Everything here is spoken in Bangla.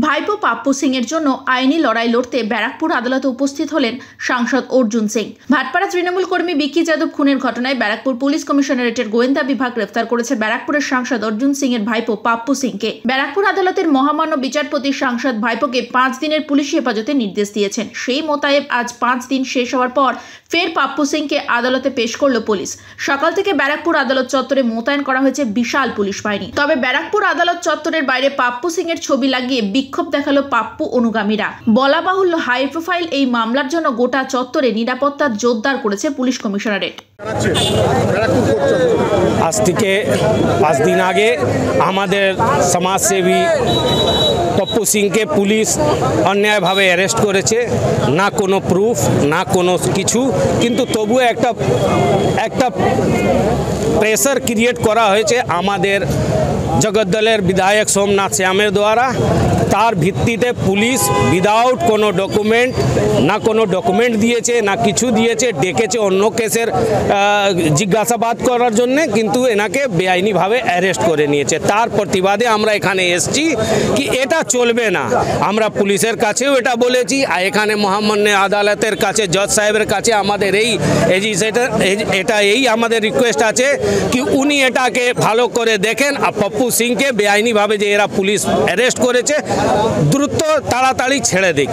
ভাইপো পাপ্পু সিং এর জন্য আইনি লড়াই লড়তে ব্যারাকপুর আদালতে উপস্থিত হলেন সাংসদ অর্জুন সিং। ভাটপাড়া তৃণমূল কর্মী বিকি যাদব খুনের ঘটনায় ব্যারাকপুর পুলিশ কমিশনারেটের গোয়েন্দা বিভাগ গ্রেফতার করেছে ব্যারাকপুরের সাংসদ অর্জুন সিং এর ভাইপো পাপ্পু সিংকে। ব্যারাকপুর আদালতের মহামান্য বিচারপতি সাংসদ ভাইপোকে 5 দিনের পুলিশি হেফাজতে নির্দেশ দিয়েছেন। সেই মোতাবেক আজ 5 দিন শেষ হওয়ার পর ফের পাপ্পু সিংকে আদালতে পেশ করলো পুলিশ। সকাল থেকে ব্যারাকপুর আদালত চত্বরে মোতায়েন করা হয়েছে বিশাল পুলিশ বাহিনী। তবে ব্যারাকপুর আদালত চত্বরের বাইরে পাপ্পু সিং এর ছবি লাগিয়ে বিক্ষোভ দেখালো পাপ্পু অনুগামীরা। বলা বাহুল্য, হাই প্রোফাইল এই মামলার জন্য গোটা চত্বরে নিরাপত্তা জোরদার করেছে পুলিশ কমিশনারেট। আজ থেকে 5 দিন আগে আমাদের সমাজসেবী পপ্পু সিংকে পুলিশ অন্যায়ভাবে অ্যারেস্ট করেছে, না কোনো প্রুফ না কোনো কিছু, কিন্তু তবুও একটা প্রেসার ক্রিয়েট করা হয়েছে আমাদের জগদ্দলের বিধায়ক সোমনাথ শ্যামের দ্বারা। তার ভিত্তিতে পুলিশ উইদাউট কোনো ডকুমেন্ট, না কোনো ডকুমেন্ট দিয়েছে না কিছু দিয়েছে, ডেকেছে অন্য কেসের জিজ্ঞাসাবাদ করার জন্যে, কিন্তু এনাকে বেআইনিভাবে অ্যারেস্ট করে নিয়েছে। তার প্রতিবাদে আমরা এখানে এসেছি কি এটা চলবে না। আমরা পুলিশের কাছেও এটা বলেছি, আর এখানে মহামান্য আদালতের কাছে জজ সাহেবের কাছে আমাদের এই আমাদের রিকোয়েস্ট আছে কি উনি এটাকে ভালো করে দেখেন, আর পপ্পু সিংকে বেআইনিভাবে যে এরা পুলিশ অ্যারেস্ট করেছে দ্রুত তাড়াতাড়ি ছেড়ে দিক।